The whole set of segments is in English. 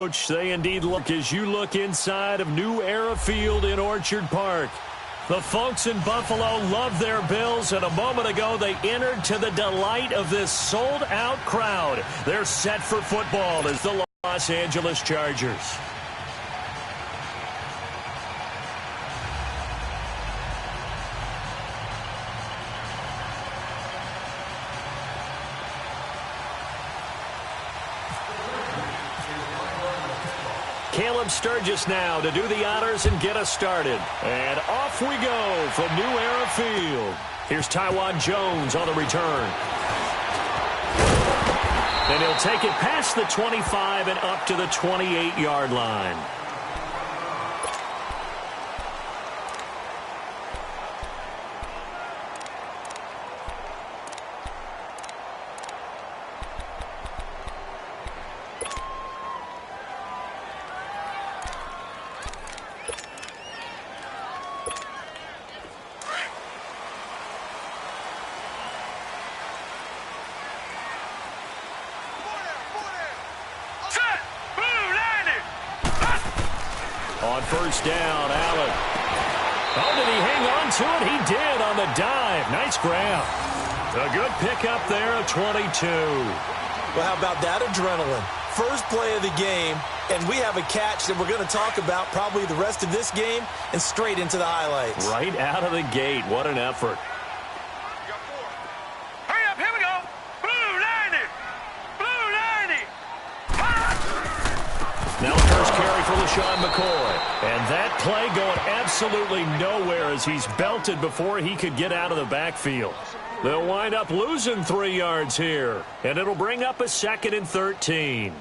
Coach, they indeed look as you look inside of New Era Field in Orchard Park. The folks in Buffalo love their Bills, and a moment ago they entered to the delight of this sold-out crowd. They're set for football as the Los Angeles Chargers. Caleb Sturgis now to do the honors and get us started. And off we go from New Era Field. Here's Tywan Jones on the return. And he'll take it past the 25 and up to the 28-yard line. On first down, Allen. Oh, did he hang on to it? He did on the dive. Nice grab. A good pickup there of 22. Well, how about that adrenaline? First play of the game, and we have a catch that we're going to talk about probably the rest of this game and straight into the highlights. Right out of the gate. What an effort. Hurry up, here we go. Blue 90. Blue 90. Now the first carry for LaShawn McCoy. And that play going absolutely nowhere as he's belted before he could get out of the backfield. They'll wind up losing 3 yards here. And it'll bring up a 2nd and 13.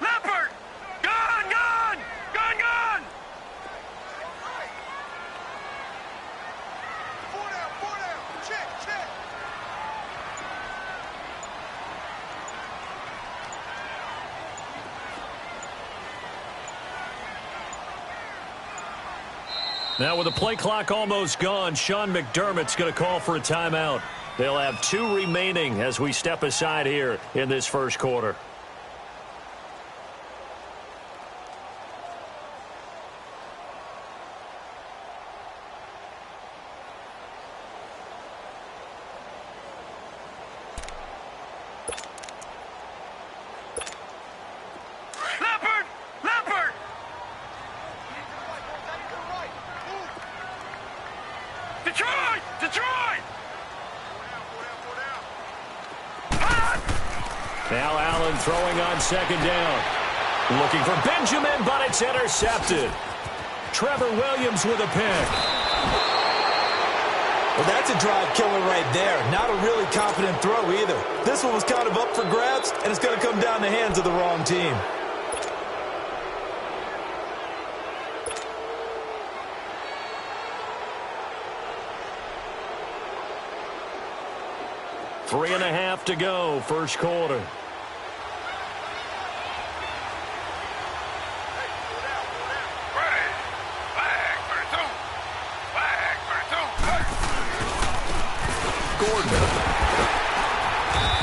Leopard. Gone. Four down. Check. Now with the play clock almost gone, Sean McDermott's going to call for a timeout. They'll have 2 remaining as we step aside here in this first quarter. Leopard. Detroit. Now Allen throwing on 2nd down. Looking for Benjamin, but it's intercepted. Trevor Williams with a pick. Well, that's a drive killer right there. Not a really confident throw either. This one was kind of up for grabs, and it's going to come down the hands of the wrong team. Three and a half to go, first quarter. Gordon.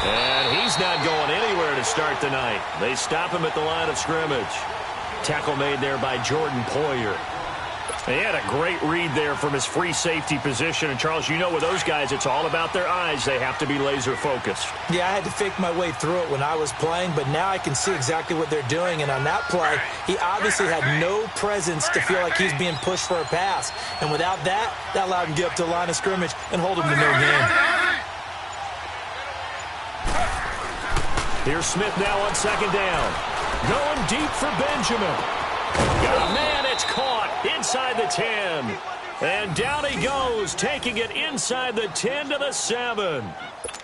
And he's not going anywhere to start the night. They stop him at the line of scrimmage. Tackle made there by Jordan Poyer. He had a great read there from his free safety position. And, Charles, you know with those guys, it's all about their eyes. They have to be laser-focused. Yeah, I had to fake my way through it when I was playing, but now I can see exactly what they're doing. And on that play, he obviously had no presence to feel like he's being pushed for a pass. And without that, that allowed him to get up to the line of scrimmage and hold him to no gain. Here's Smith now on 2nd down. Going deep for Benjamin. Got a man, it's caught inside the 10. And down he goes, taking it inside the 10 to the 7.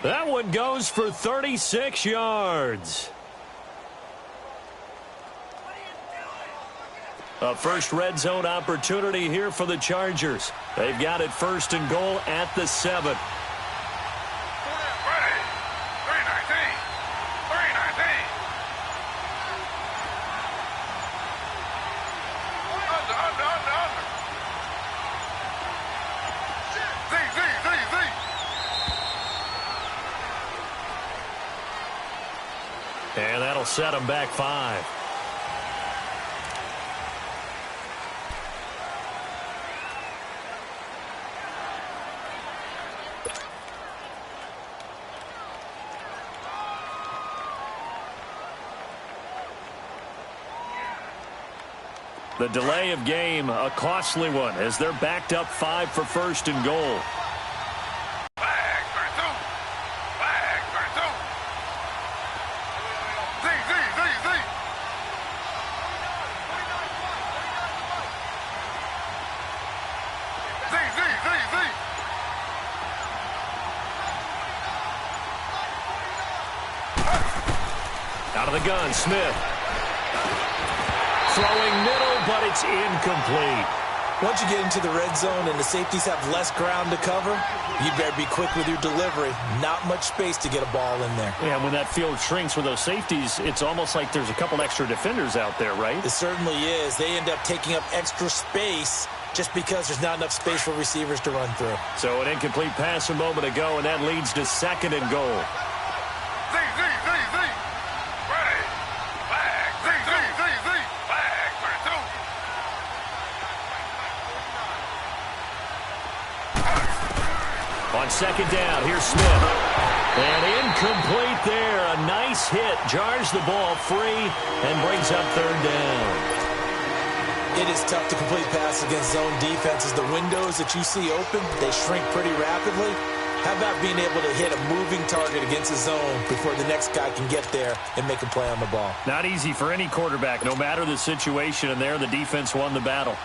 That one goes for 36 yards. A first red zone opportunity here for the Chargers. They've got it 1st and goal at the 7. that'll set them back 5. The delay of game, a costly one, as they're backed up 5 for first and goal. Flag for 2. Flag for 2. Z. Out of the gun, Smith. Throwing middle, but it's incomplete. Once you get into the red zone and the safeties have less ground to cover, you'd better be quick with your delivery. Not much space to get a ball in there. Yeah, when that field shrinks with those safeties, it's almost like there's a couple extra defenders out there, right? It certainly is. They end up taking up extra space just because there's not enough space for receivers to run through. So an incomplete pass a moment ago, and that leads to second and goal. Z. Right. Flag. Z. Flag for 2. On second down, here's Smith. And incomplete there. A nice hit. Jars the ball free and brings up third down. It is tough to complete passes against zone defenses. The windows that you see open, they shrink pretty rapidly. How about being able to hit a moving target against a zone before the next guy can get there and make a play on the ball? Not easy for any quarterback, no matter the situation, and there the defense won the battle.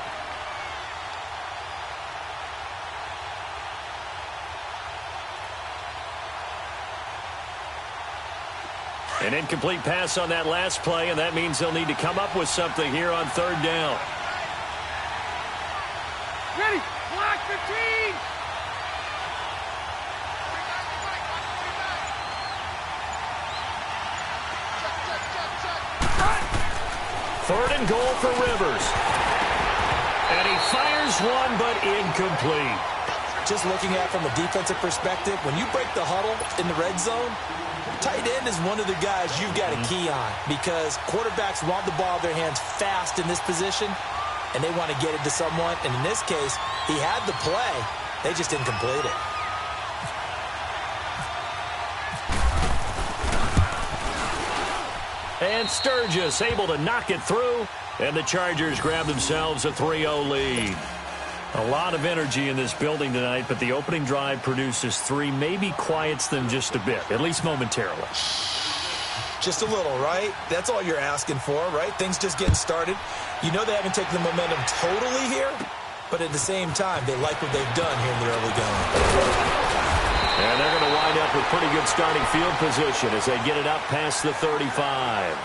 An incomplete pass on that last play, and that means they'll need to come up with something here on third down. Ready. Block 15. Third and goal for Rivers. And he fires one, but incomplete. Just looking at it from a defensive perspective, when you break the huddle in the red zone, tight end is one of the guys you've got to key on because quarterbacks want the ball in their hands fast in this position, and they want to get it to someone. And in this case, he had the play. They just didn't complete it. And Sturgis able to knock it through, and the Chargers grab themselves a 3-0 lead. A lot of energy in this building tonight, but the opening drive produces 3, maybe quiets them just a bit, at least momentarily. Just a little, right? That's all you're asking for, right? Things just getting started. You know they haven't taken the momentum totally here, but at the same time, they like what they've done here in the early going. And they're going to wind up with pretty good starting field position as they get it up past the 35.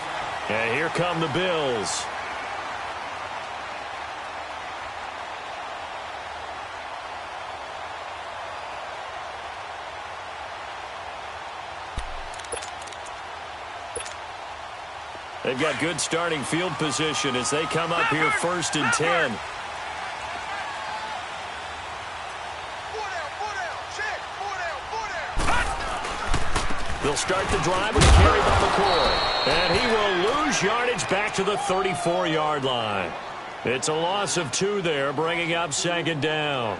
And here come the Bills. They've got good starting field position as they come up here first and 10. They'll start the drive with a carry by McCoy. And he will lose yardage back to the 34-yard line. It's a loss of 2 there, bringing up second down.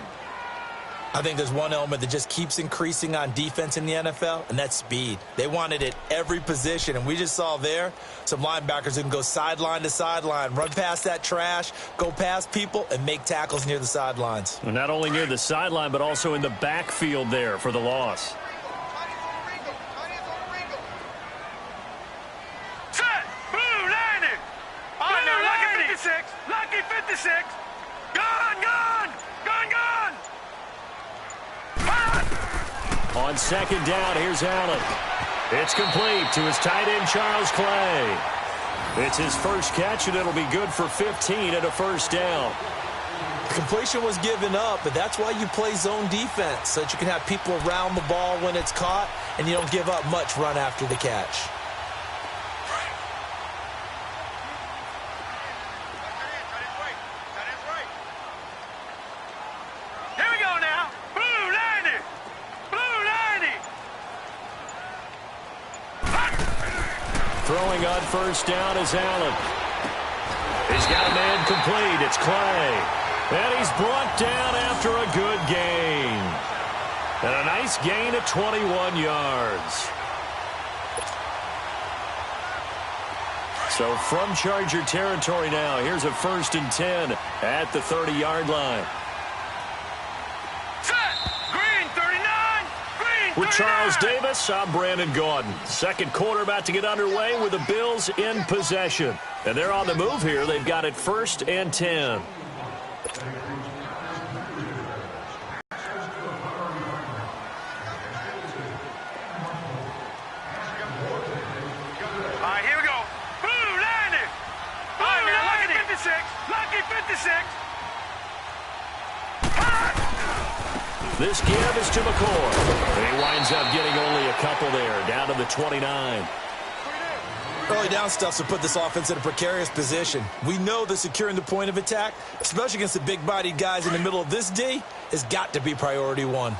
I think there's one element that just keeps increasing on defense in the NFL, and that's speed. They want it at every position, and we just saw there some linebackers who can go sideline to sideline, run past that trash, go past people, and make tackles near the sidelines. Well, not only near the sideline, but also in the backfield there for the loss. Set. Blue 90. Lucky 56. Lucky 56. Gone. On second down, here's Allen. It's complete to his tight end, Charles Clay. It's his first catch, and it'll be good for 15 and a first down. The completion was given up, but that's why you play zone defense, so that you can have people around the ball when it's caught, and you don't give up much run after the catch. Throwing on first down is Allen. He's got a man complete. It's Clay. And he's brought down after a good gain. And a nice gain of 21 yards. So from Charger territory now, here's a 1st and 10 at the 30-yard line. Green 39. Green 39. With Charles Davis, I'm Brandon Gaudin. Second quarter about to get underway with the Bills in possession. And they're on the move here. They've got it 1st and 10. This give is to McCoy. And he winds up getting only a couple there, down to the 29. Early down stuff to put this offense in a precarious position. We know that securing the point of attack, especially against the big-bodied guys in the middle of this D, has got to be priority one. All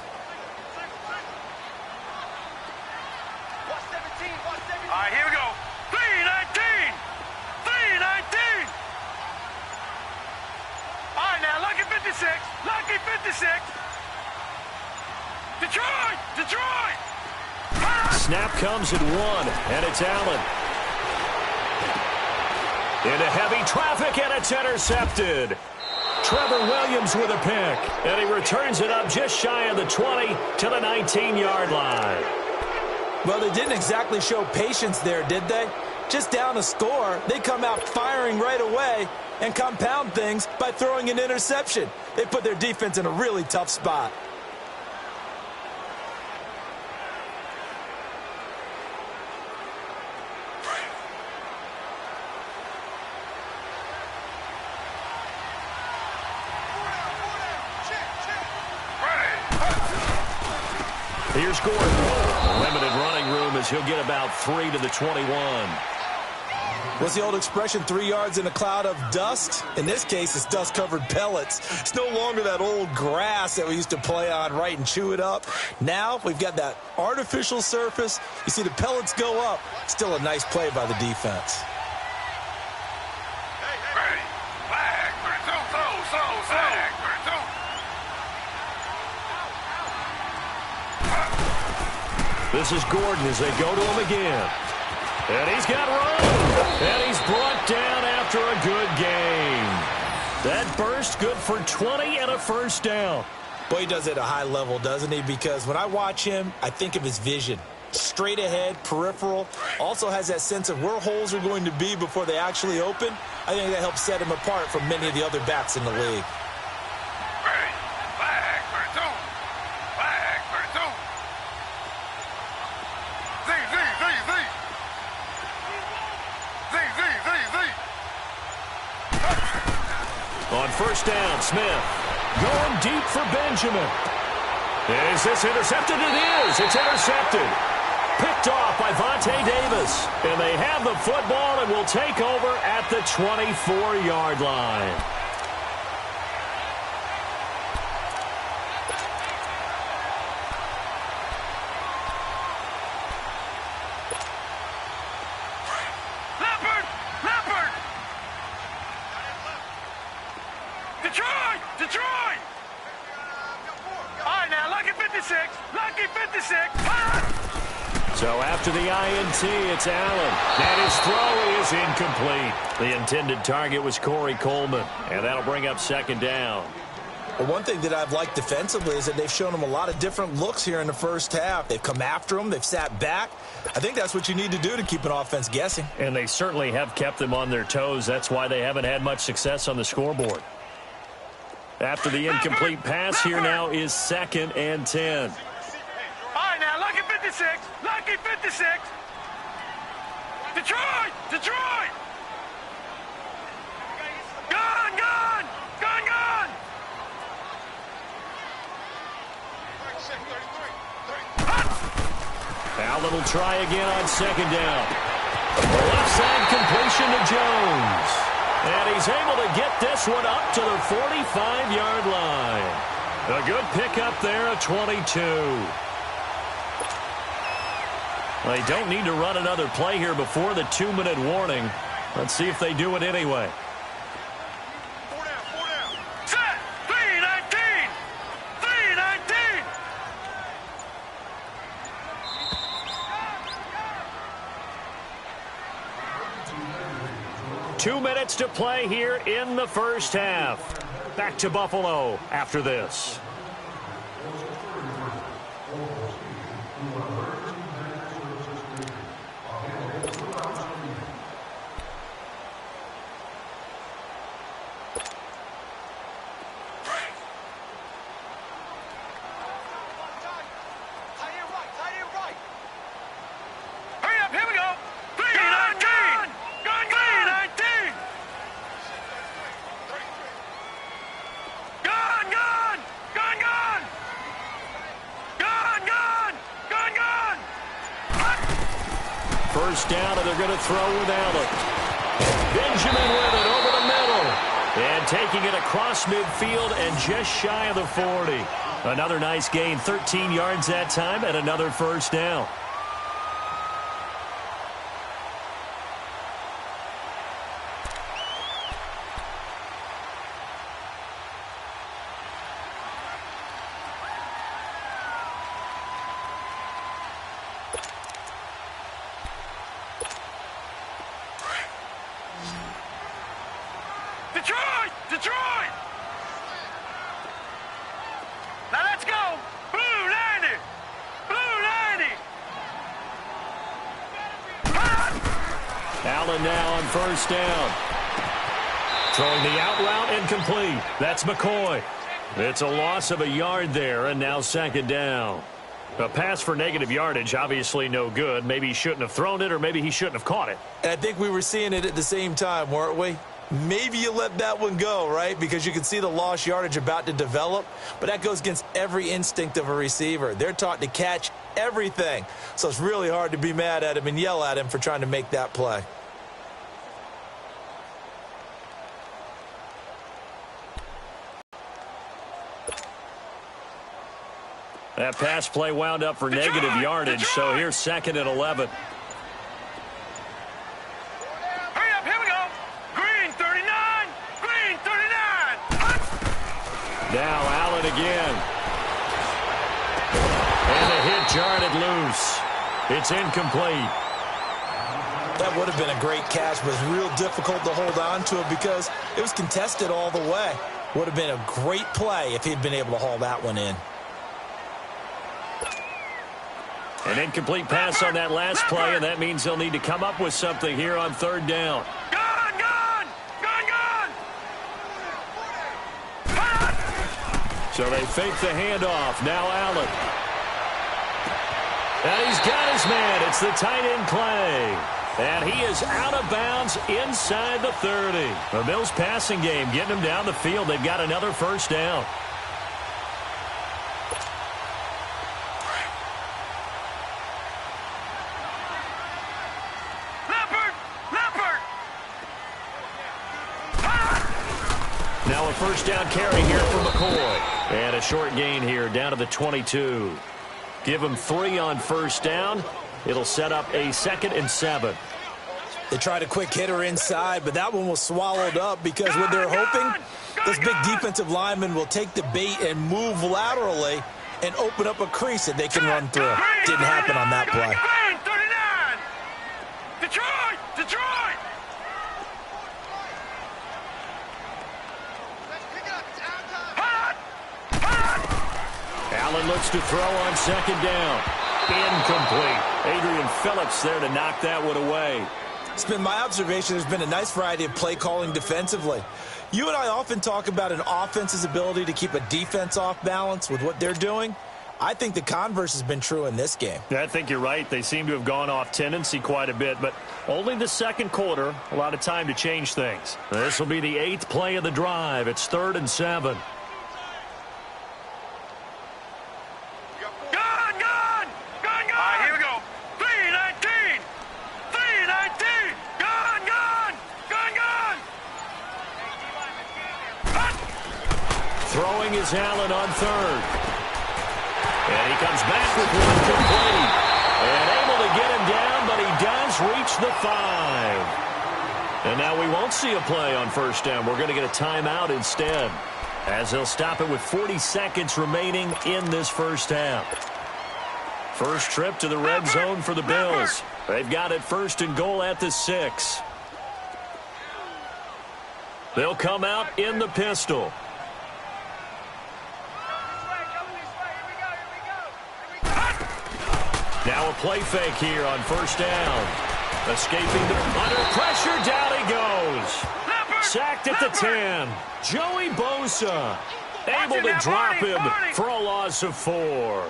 right, here we go. 3-19. 3-19. All right, now, lucky 56. Lucky 56. Detroit! Detroit! Snap comes at 1, and it's Allen. Into heavy traffic, and it's intercepted. Trevor Williams with a pick, and he returns it up just shy of the 20 to the 19-yard line. Well, they didn't exactly show patience there, did they? Just down a score, they come out firing right away and compound things by throwing an interception. They put their defense in a really tough spot. Here's Gordon. Limited running room as he'll get about 3 to the 21. What's the old expression, 3 yards in a cloud of dust? In this case, it's dust-covered pellets. It's no longer that old grass that we used to play on, right, and chew it up. Now we've got that artificial surface. You see the pellets go up. Still a nice play by the defense. This is Gordon as they go to him again. And he's got room. And he's brought down after a good game. That burst good for 20 and a first down. Boy, he does it at a high level, doesn't he? Because when I watch him, I think of his vision. Straight ahead, peripheral. Also has that sense of where holes are going to be before they actually open. I think that helps set him apart from many of the other backs in the league. On first down, Smith going deep for Benjamin. Is this intercepted? It is. It's intercepted. Picked off by Vontae Davis. And they have the football and will take over at the 24-yard line. Detroit! All right, now, lucky 56. Lucky 56. So after the INT, it's Allen. And his throw is incomplete. The intended target was Corey Coleman. And that'll bring up second down. Well, one thing that I've liked defensively is that they've shown him a lot of different looks here in the first half. They've come after him. They've sat back. I think that's what you need to do to keep an offense guessing. And they certainly have kept them on their toes. That's why they haven't had much success on the scoreboard. After the incomplete pass, here now is 2nd and 10. All right, now, lucky 56. Lucky 56. Detroit! Detroit! Gone! Gone! Gone! Gone! Allen will try again on second down. Left side completion to Jones. And he's able to get this one up to the 45-yard line. A good pickup there at 22. Well, they don't need to run another play here before the 2-minute warning. Let's see if they do it anyway. 4 down. Set. 3-19. 3-19. 2 minutes to play here in the first half. Back to Buffalo after this. First down, and they're going to throw with Allen. Benjamin with it over the middle. And taking it across midfield and just shy of the 40. Another nice gain, 13 yards that time, and another first down. Detroit! Now let's go! Blue 90! Blue 90! Allen now on first down. Throwing the out route incomplete. That's McCoy. It's a loss of a yard there, and now second down. A pass for negative yardage, obviously no good. Maybe he shouldn't have thrown it, or maybe he shouldn't have caught it. I think we were seeing it at the same time, weren't we? Maybe you let that one go, right? Because you can see the lost yardage about to develop. But that goes against every instinct of a receiver. They're taught to catch everything. So it's really hard to be mad at him and yell at him for trying to make that play. That pass play wound up for negative yardage, so here's second and 11. Now Allen again. And the hit jarred it loose. It's incomplete. That would have been a great catch, but it's real difficult to hold on to it because it was contested all the way. Would have been a great play if he'd been able to haul that one in. An incomplete pass on that last play, and that means they'll need to come up with something here on third down. So they fake the handoff. Now Allen. And he's got his man. It's the tight end Clay. And he is out of bounds inside the 30. The Bills passing game getting him down the field. They've got another first down. Now a first down carry here for McCoy. And a short gain here down to the 22. Give him 3 on first down. It'll set up a 2nd and 7. They tried a quick hitter inside, but that one was swallowed up because what they're hoping, this big defensive lineman will take the bait and move laterally and open up a crease that they can run through. Didn't happen on that play. Detroit! Allen looks to throw on second down. Incomplete. Adrian Phillips there to knock that one away. It's been my observation there's been a nice variety of play calling defensively. You and I often talk about an offense's ability to keep a defense off balance with what they're doing. I think the converse has been true in this game. I think you're right. They seem to have gone off tendency quite a bit, but only the second quarter, a lot of time to change things. This will be the 8th play of the drive. It's 3rd and 7. Throwing is Allen on 3rd. And he comes back with one complete. And able to get him 5. And now we won't see a play on first down. We're going to get a timeout instead, as they'll stop it with 40 seconds remaining in this first half. First trip to the red zone for the Bills. They've got it first and goal at the 6. They'll come out in the pistol. Now a play fake here on first down. Escaping under pressure, down he goes. Sacked at the 10. Joey Bosa able to drop him for a loss of 4.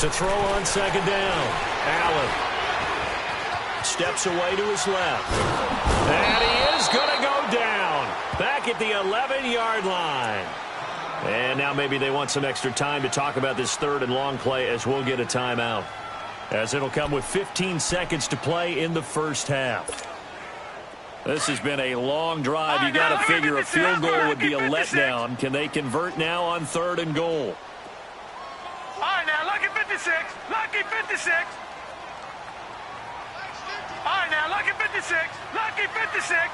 To throw on second down, Allen steps away to his left. And he is going to go down back at the 11-yard line. And now maybe they want some extra time to talk about this third and long play, as we'll get a timeout, as it'll come with 15 seconds to play in the first half. This has been a long drive. You got to figure a field goal would be a letdown. Can they convert now on third and goal? All right, now, lucky 56. Lucky 56. All right, now, lucky 56. Lucky 56.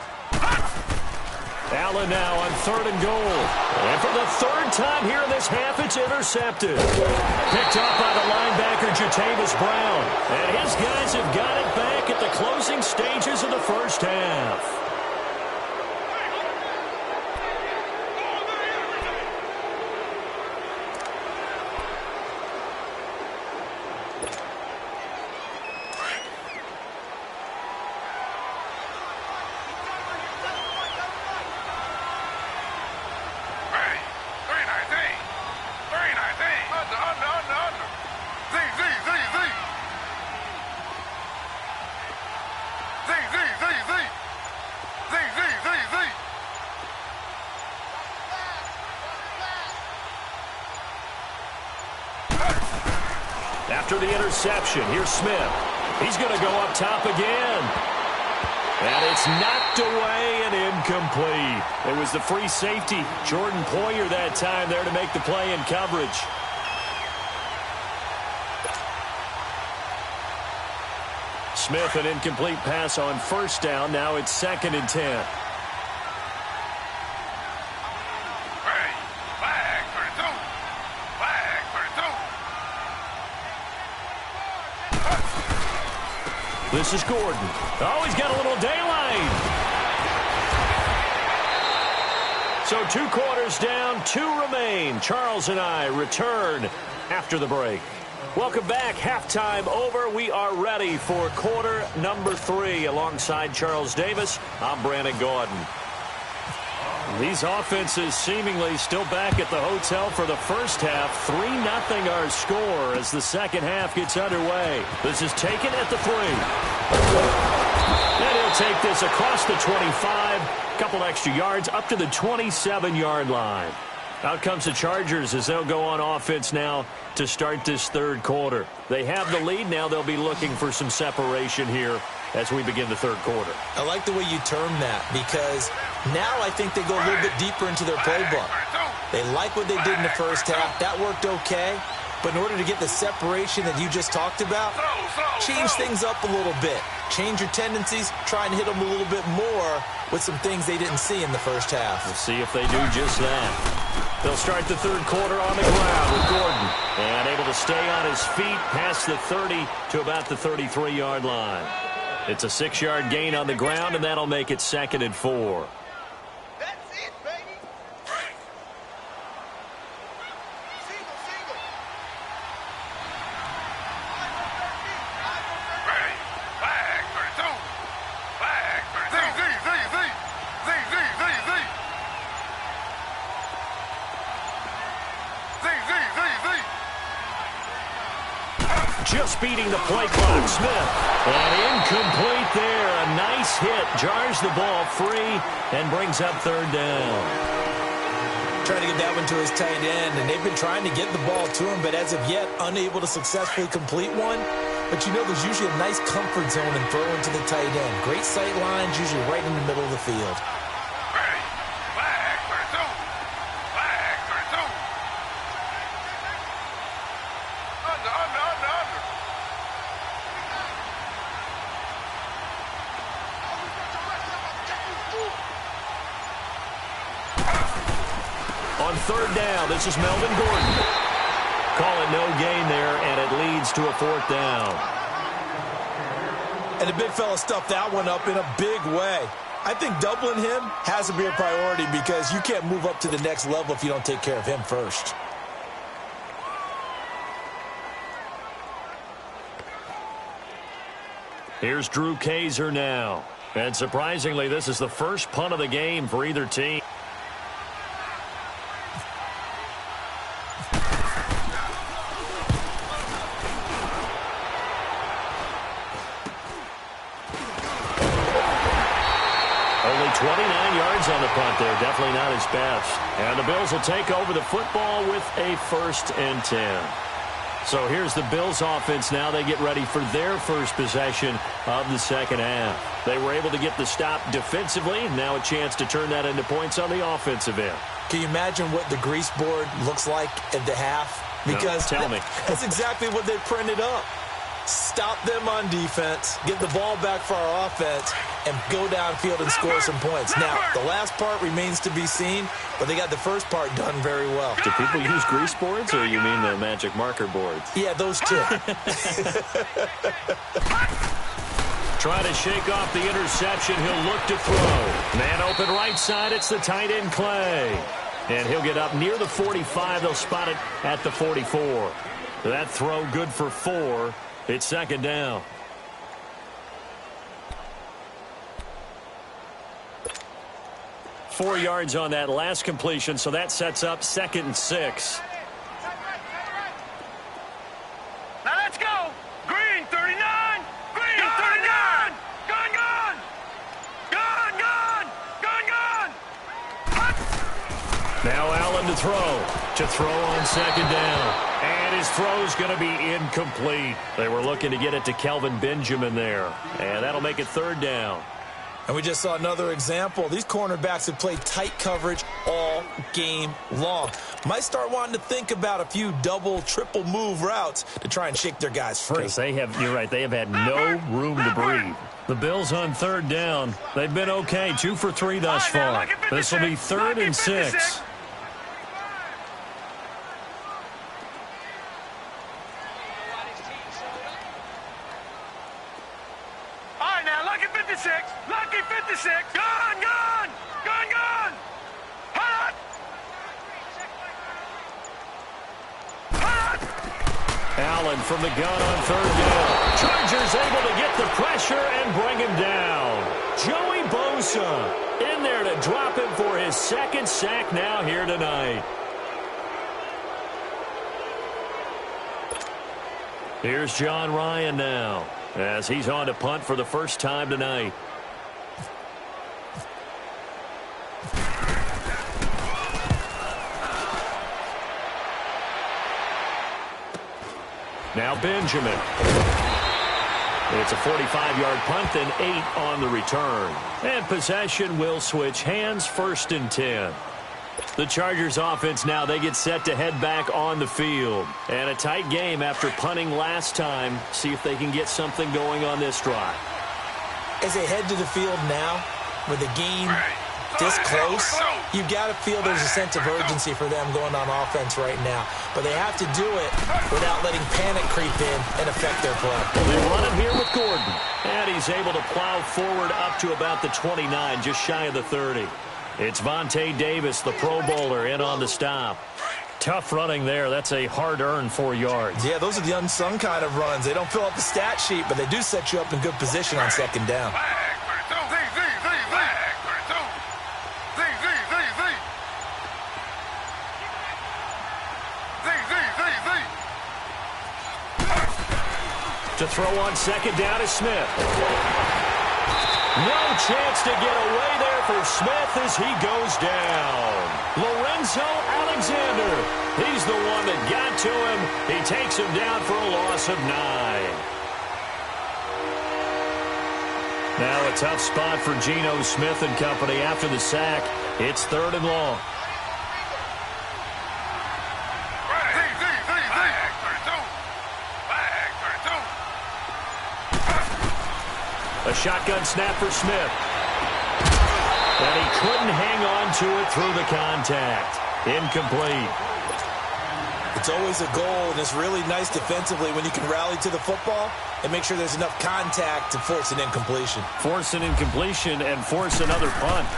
Allen now on third and goal. And for the third time here in this half, it's intercepted. Picked up by the linebacker, Jatavis Brown. And his guys have got it back at the closing stages of the first half. After the interception, here's Smith. He's going to go up top again. And it's knocked away and incomplete. It was the free safety, Jordan Poyer, that time there to make the play in coverage. Smith, an incomplete pass on first down. Now it's 2nd and 10. This is Gordon. Oh, he's got a little daylight. So 2 quarters down, 2 remain. Charles and I return after the break. Welcome back. Halftime over. We are ready for quarter number 3. Alongside Charles Davis, I'm Brandon Gordon. These offenses seemingly still back at the hotel for the first half. 3-0 our score as the second half gets underway. This is taken at the 3. And he'll take this across the 25. Couple extra yards up to the 27-yard line. Out comes the Chargers as they'll go on offense now to start this third quarter. They have the lead. Now they'll be looking for some separation here as we begin the third quarter. I like the way you term that, because now I think they go a little bit deeper into their playbook. They like what they did in the first half. That worked okay. But in order to get the separation that you just talked about, change things up a little bit. Change your tendencies. Try and hit them a little bit more with some things they didn't see in the first half. We'll see if they do just that. They'll start the third quarter on the ground with Gordon. And able to stay on his feet past the 30 to about the 33-yard line. It's a 6-yard gain on the ground, and that'll make it 2nd and 4. That's it, baby. Just beating the play clock, Smith. And incomplete there. A nice hit. Jars the ball free and brings up third down. Trying to get that one to his tight end, and they've been trying to get the ball to him, but as of yet, unable to successfully complete one. But you know, there's usually a nice comfort zone in throwing to the tight end. Great sight lines, usually right in the middle of the field. third down. This is Melvin Gordon. Call it no gain there, and it leads to a fourth down. And the big fella stuffed that one up in a big way. I think doubling him has to be a priority because you can't move up to the next level if you don't take care of him first. Here's Drew Kaiser now. And surprisingly, this is the first punt of the game for either team. Only 29 yards on the punt there. Definitely not his best. And the Bills will take over the football with a 1st and 10. So here's the Bills offense now. They get ready for their first possession of the second half. They were able to get the stop defensively. Now a chance to turn that into points on the offensive end. Can you imagine what the grease board looks like at the half? Because no, tell me. That's exactly what they printed up. Stop them on defense, get the ball back for our offense, and go downfield and score some points. Now, the last part remains to be seen, but they got the first part done very well. Do people use grease boards, or you mean the magic marker boards? Yeah, those two. Try to shake off the interception. He'll look to throw. Man open right side. It's the tight end, Clay. And he'll get up near the 45. They'll spot it at the 44. That throw good for 4. It's second down. Four yards on that last completion, so that sets up 2nd and 6. Now let's go. Green 39. Green 39. Gun, gun. Gun, gun. Gun, gun. Now Allen to throw. To throw on second down. And his throw's going to be incomplete. They were looking to get it to Kelvin Benjamin there. And that'll make it 3rd down. And we just saw another example. These cornerbacks have played tight coverage all game long. Might start wanting to think about a few double, triple move routes to try and shake their guys free. Because you're right, they have had no room to breathe. The Bills on 3rd down. They've been okay, 2 for 3 thus far. This will be 3rd and 6. Lucky 56. Gun, gun. Gun, gun. Hot. Hot. Allen from the gun on 3rd down. Chargers able to get the pressure and bring him down. Joey Bosa in there to drop him for his 2nd sack now here tonight. Here's John Ryan now, as he's on to punt for the first time tonight. Now Benjamin. It's a 45-yard punt, then 8 on the return. And possession will switch hands, 1st and 10. The Chargers offense now, they get set to head back on the field. And a tight game after punting last time. See if they can get something going on this drive. As they head to the field now, with the game this close, you've got to feel there's a sense of urgency for them going on offense right now. But they have to do it without letting panic creep in and affect their play. They run it here with Gordon. And he's able to plow forward up to about the 29, just shy of the 30. It's Vontae Davis, the Pro Bowler, in on the stop. Tough running there. That's a hard-earned 4 yards. Yeah, those are the unsung kind of runs. They don't fill up the stat sheet, but they do set you up in good position on 2nd down. To throw on 2nd down is Smith. No chance to get away there for Smith as he goes down. Lorenzo Alexander. He's the one that got to him. He takes him down for a loss of 9. Now a tough spot for Geno Smith and company after the sack. It's 3rd and long. A shotgun snap for Smith. And he couldn't hang on to it through the contact. Incomplete. It's always a goal, and it's really nice defensively when you can rally to the football and make sure there's enough contact to force an incompletion. Force an incompletion and force another punt.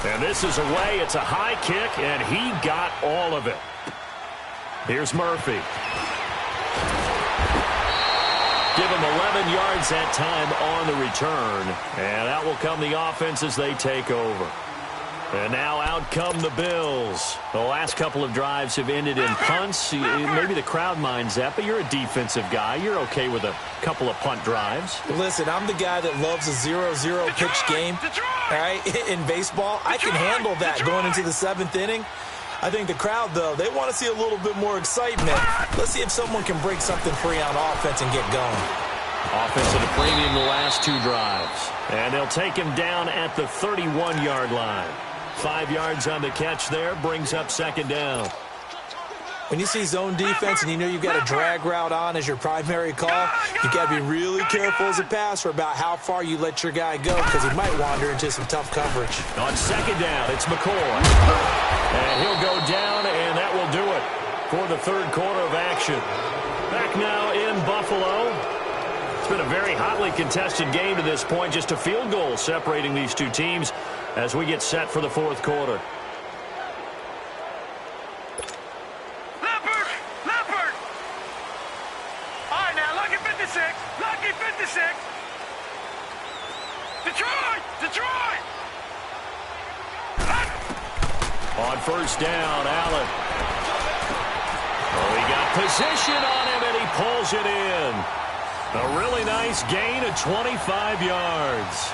And this is away. It's a high kick, and he got all of it. Here's Murphy. Give him 11 yards that time on the return. And out will come the offense as they take over. And now out come the Bills. The last couple of drives have ended in punts. Maybe the crowd minds that, but you're a defensive guy. You're okay with a couple of punt drives. Listen, I'm the guy that loves a 0-0 pitch game. All right, in baseball, I can handle that going into the 7th inning. I think the crowd, though, they want to see a little bit more excitement. Let's see if someone can break something free on offense and get going. Offense at a premium the last 2 drives. And they'll take him down at the 31-yard line. 5 yards on the catch there, brings up 2nd down. When you see zone defense and you know you've got a drag route on as your primary call, you've got to be really careful as a passer about how far you let your guy go because he might wander into some tough coverage. On 2nd down, it's McCoy. And he'll go down, and that will do it for the 3rd quarter of action. Back now in Buffalo. It's been a very hotly contested game to this point. Just a field goal separating these two teams as we get set for the 4th quarter. Leopard! All right, now, lucky 56. Lucky 56. Detroit! On 1st down, Allen. Oh, he got position on him, and he pulls it in. A really nice gain of 25 yards.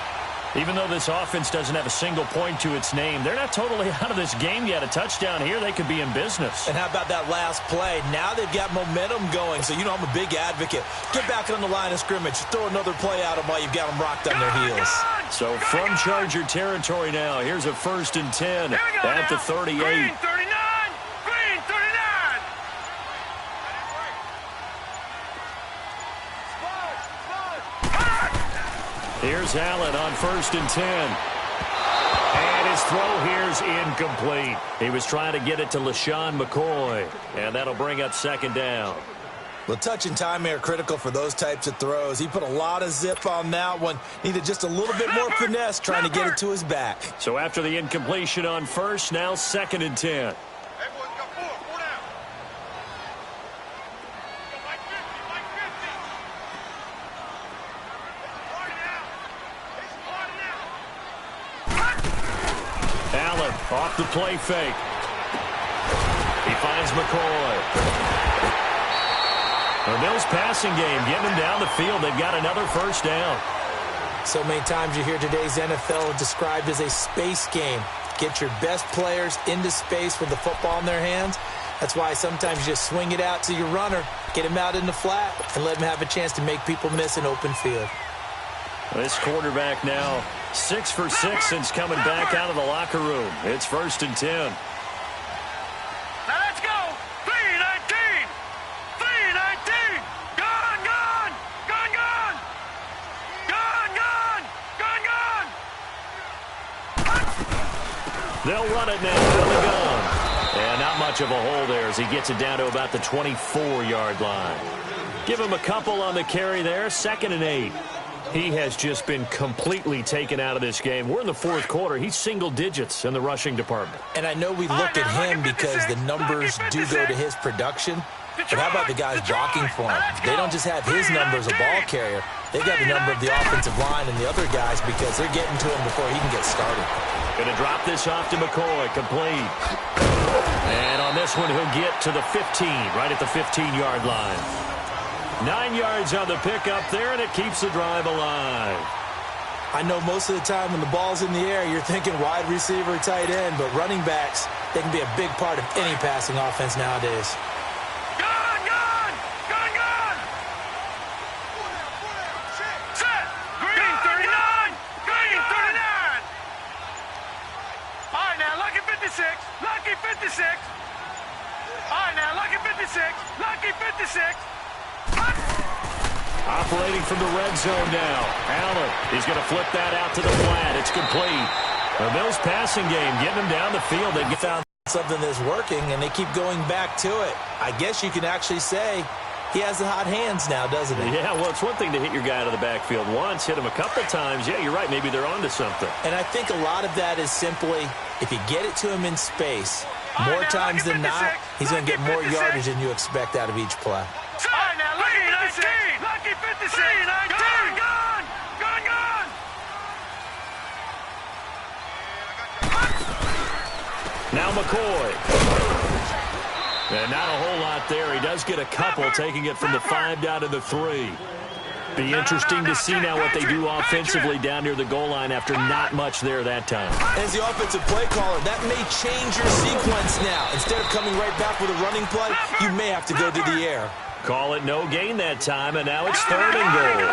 Even though this offense doesn't have a single point to its name, they're not totally out of this game yet. A touchdown here, they could be in business. And how about that last play? Now they've got momentum going, so you know I'm a big advocate. Get back on the line of scrimmage. Throw another play at them while you've got them rocked on their heels. So from Charger territory now, here's a 1st and 10 at the 38. Green 39! Green 39! Here's Allen on 1st and 10. And his throw here's incomplete. He was trying to get it to LaShawn McCoy. And that'll bring up 2nd down. Well, touch and time are critical for those types of throws. He put a lot of zip on that one. Needed just a little bit more finesse trying to get it to his back. So after the incompletion on 1st, now 2nd and 10. Allen off the play fake. He finds McCoy. The Bills passing game, getting them down the field. They've got another 1st down. So many times you hear today's NFL described as a space game. Get your best players into space with the football in their hands. That's why sometimes you just swing it out to your runner, get him out in the flat, and let him have a chance to make people miss an open field. This quarterback now 6 for 6 since coming back out of the locker room. It's 1st and 10. Now let's go! 3-19! 3-19! Gone! Gone! Gone! Gone! Gone! Gone! Gone! Gone! They'll run it now out of the gun. And not much of a hole there as he gets it down to about the 24-yard line. Give him a couple on the carry there. 2nd and 8. He has just been completely taken out of this game. We're in the 4th quarter. He's single digits in the rushing department. And I know we look at him because the numbers do go to his production. But how about the guys blocking for him? They don't just have his number as a ball carrier. They've got the number of the offensive line and the other guys because they're getting to him before he can get started. Going to drop this off to McCoy. Complete. And on this one, he'll get to the 15, right at the 15-yard line. 9 yards on the pickup there, and it keeps the drive alive. I know most of the time when the ball's in the air, you're thinking wide receiver, tight end, but running backs, they can be a big part of any passing offense nowadays. Gone! Gone! Gone! Gone! Set! Green 39! Green 39! All right, now, lucky 56! Lucky 56! All right, now, lucky 56! Lucky 56! Operating from the red zone now. Allen, he's going to flip that out to the flat. It's complete. The Bills passing game, getting them down the field. They found something that's working, and they keep going back to it. I guess you can actually say he has the hot hands now, doesn't he? Yeah, well, it's one thing to hit your guy out of the backfield once, hit him a couple times. Yeah, you're right. Maybe they're onto something. And I think a lot of that is simply if you get it to him in space, more times than not, he's going to get more yardage than you expect out of each play. All right, now, Lucky 56. Gone. Now McCoy. And not a whole lot there. He does get a couple, taking it from the 5 down to the 3. Be interesting to see now what they do offensively down near the goal line after not much there that time. As the offensive play caller, that may change your sequence now. Instead of coming right back with a running play, you may have to go to the air. Call it no gain that time, and now it's 3rd and goal.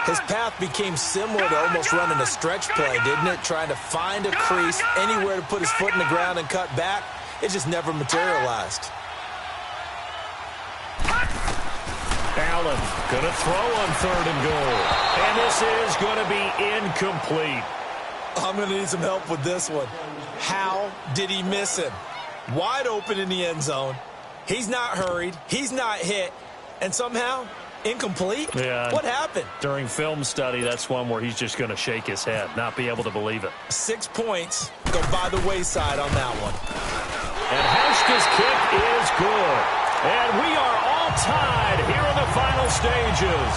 His path became similar to almost running a stretch play, didn't it? Trying to find a crease, anywhere to put his foot in the ground and cut back. It just never materialized. Allen going to throw on 3rd and goal. And this is going to be incomplete. I'm going to need some help with this one. How did he miss him? Wide open in the end zone. He's not hurried. He's not hit. And somehow, incomplete? Yeah. What happened? During film study, that's one where he's just going to shake his head, not be able to believe it. 6 points go by the wayside on that one. And Hauschka's kick is good. And we are all tied here in the final stages.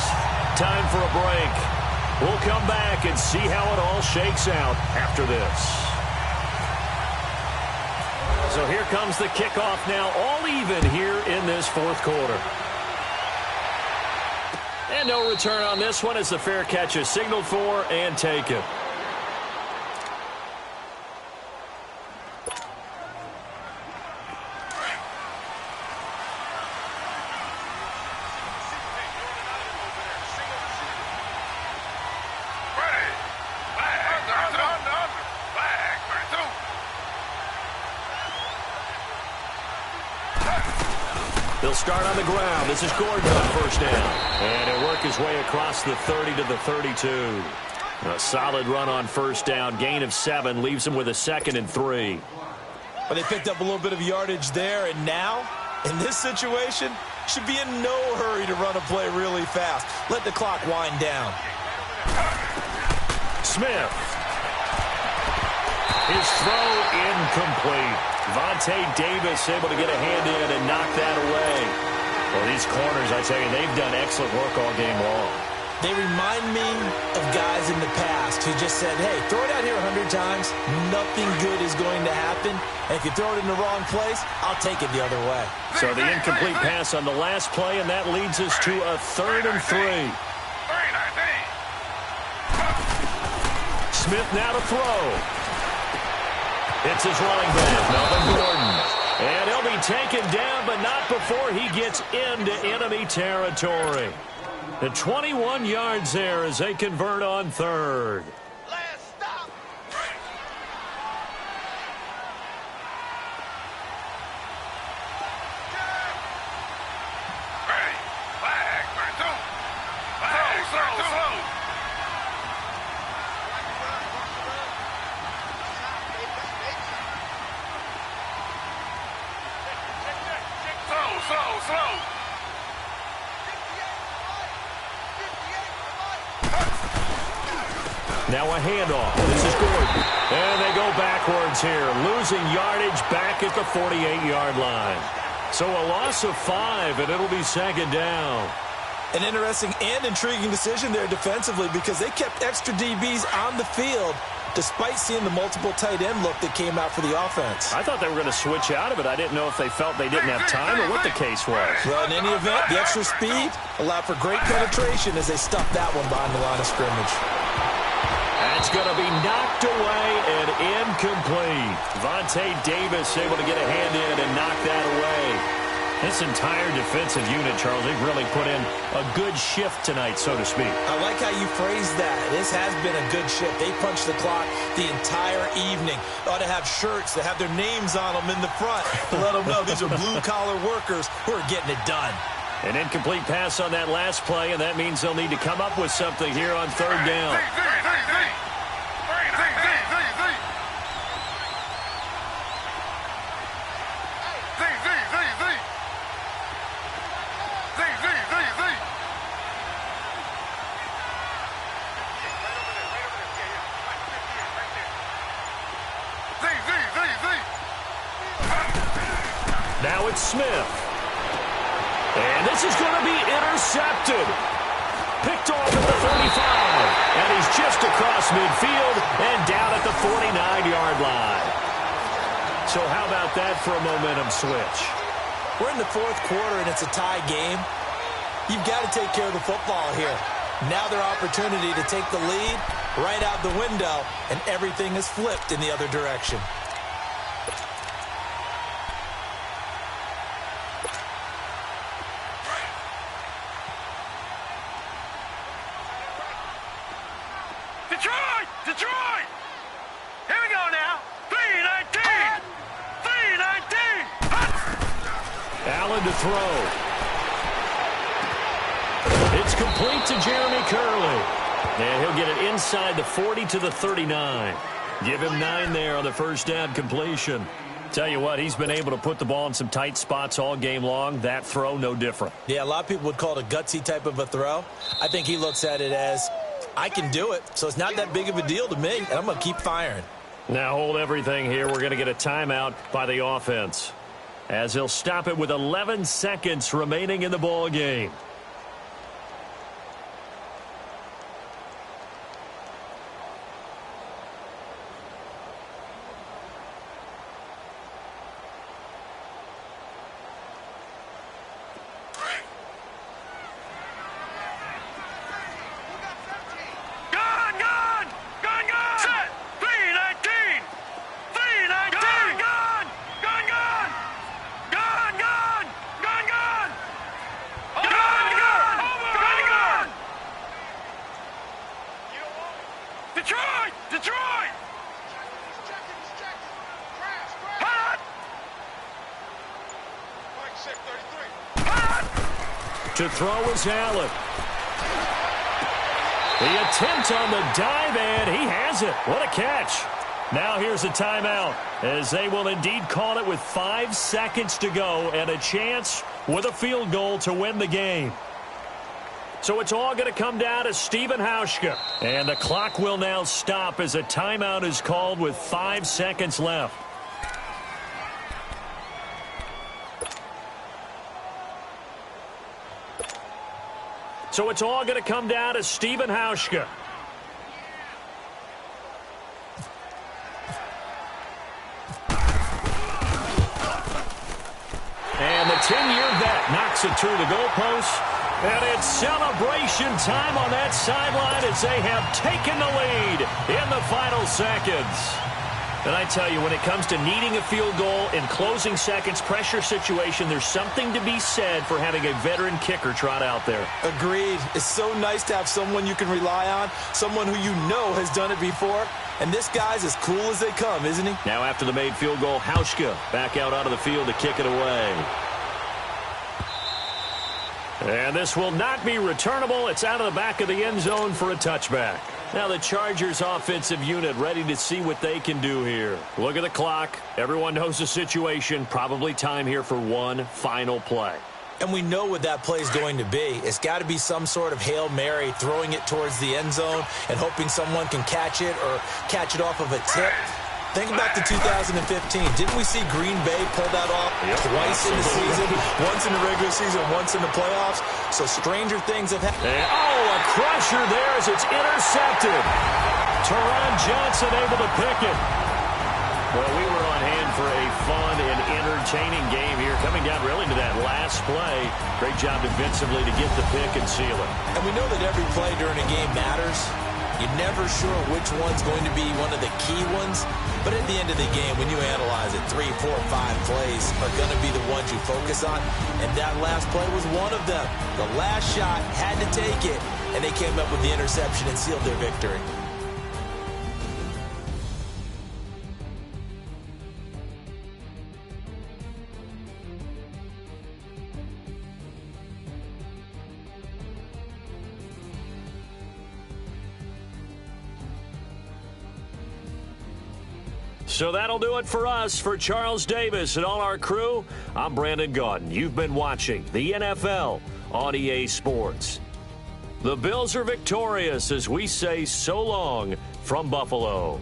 Time for a break. We'll come back and see how it all shakes out after this. So here comes the kickoff now, all even here in this 4th quarter. And no return on this one as the fair catch is signaled for and taken. They'll start on the ground. This is Gordon on 1st down. And he'll work his way across the 30 to the 32. A solid run on 1st down. Gain of 7 leaves him with a 2nd and 3. But they picked up a little bit of yardage there, and now, in this situation, should be in no hurry to run a play really fast. Let the clock wind down. Smith. His throw incomplete. Vontae Davis able to get a hand in and knock that away. Well, these corners, I tell you, they've done excellent work all game long. They remind me of guys in the past who just said, hey, throw it out here 100 times. Nothing good is going to happen. And if you throw it in the wrong place, I'll take it the other way. So the incomplete pass on the last play, and that leads us to a 3rd and 3. Smith now to throw. It's his running back, Melvin Gordon. And he'll be taken down, but not before he gets into enemy territory. The 21 yards there as they convert on 3rd. Last stop. Ready. Flag for 2. Flag for 2. Slow. Now a handoff. This is Gordon. And they go backwards here, losing yardage back at the 48-yard line. So a loss of 5, and it'll be 2nd down. An interesting and intriguing decision there defensively because they kept extra DBs on the field despite seeing the multiple tight end look that came out for the offense. I thought they were going to switch out of it. I didn't know if they felt they didn't have time or what the case was. Well, in any event, the extra speed allowed for great penetration as they stuffed that one behind the line of scrimmage. That's going to be knocked away and incomplete. Vontae Davis able to get a hand in and knock that away. This entire defensive unit, Charles, they've really put in a good shift tonight, so to speak. I like how you phrased that. This has been a good shift. They punched the clock the entire evening. They ought to have shirts that have their names on them in the front to let them know these are blue-collar workers who are getting it done. An incomplete pass on that last play, and that means they'll need to come up with something here on 3rd down. Smith. And this is going to be intercepted. Picked off at the 35. And he's just across midfield and down at the 49-yard line. So how about that for a momentum switch? We're in the fourth quarter, and it's a tie game. You've got to take care of the football here. Now their opportunity to take the lead right out the window, and everything is flipped in the other direction. Detroit! Here we go now. 3-19! 3-19! Allen to throw. It's complete to Jeremy Curley. And he'll get it inside the 40 to the 39. Give him 9 there on the first down completion. Tell you what, he's been able to put the ball in some tight spots all game long. That throw, no different. Yeah, a lot of people would call it a gutsy type of a throw. I think he looks at it as, I can do it, so it's not that big of a deal to me, and I'm going to keep firing. Now hold everything here. We're going to get a timeout by the offense, as he'll stop it with 11 seconds remaining in the ball game. Detroit! Hot! To throw is Allen. The attempt on the dive, and he has it. What a catch. Now here's a timeout, as they will indeed call it with 5 seconds to go and a chance with a field goal to win the game. So it's all going to come down to Stephen Hauschka. And the clock will now stop as a timeout is called with 5 seconds left. So it's all going to come down to Stephen Hauschka. And the 10-year vet knocks it through the goalpost. And it's celebration time on that sideline as they have taken the lead in the final seconds. And I tell you, when it comes to needing a field goal in closing seconds, pressure situation, there's something to be said for having a veteran kicker trot out there. Agreed. It's so nice to have someone you can rely on, someone who you know has done it before. And this guy's as cool as they come, isn't he? Now after the made field goal, Hauschka back out onto the field to kick it away. And this will not be returnable. It's out of the back of the end zone for a touchback. Now the Chargers offensive unit ready to see what they can do here. Look at the clock. Everyone knows the situation. Probably time here for one final play. And we know what that play is going to be. It's got to be some sort of Hail Mary, throwing it towards the end zone and hoping someone can catch it or catch it off of a tip. Think back to 2015. Didn't we see Green Bay pull that off twice in the season? Once in the regular season, once in the playoffs. So stranger things have happened. Oh, a crusher there as it's intercepted. Teron Johnson able to pick it. Well, we were on hand for a fun and entertaining game here. Coming down really to that last play. Great job defensively to get the pick and seal it. And we know that every play during a game matters. You're never sure which one's going to be one of the key ones. But at the end of the game, when you analyze it, 3, 4, 5 plays are going to be the ones you focus on. And that last play was one of them. The last shot had to take it, and they came up with the interception and sealed their victory. So that'll do it for us. For Charles Davis and all our crew, I'm Brandon Gaudin. You've been watching the NFL on EA Sports. The Bills are victorious as we say so long from Buffalo.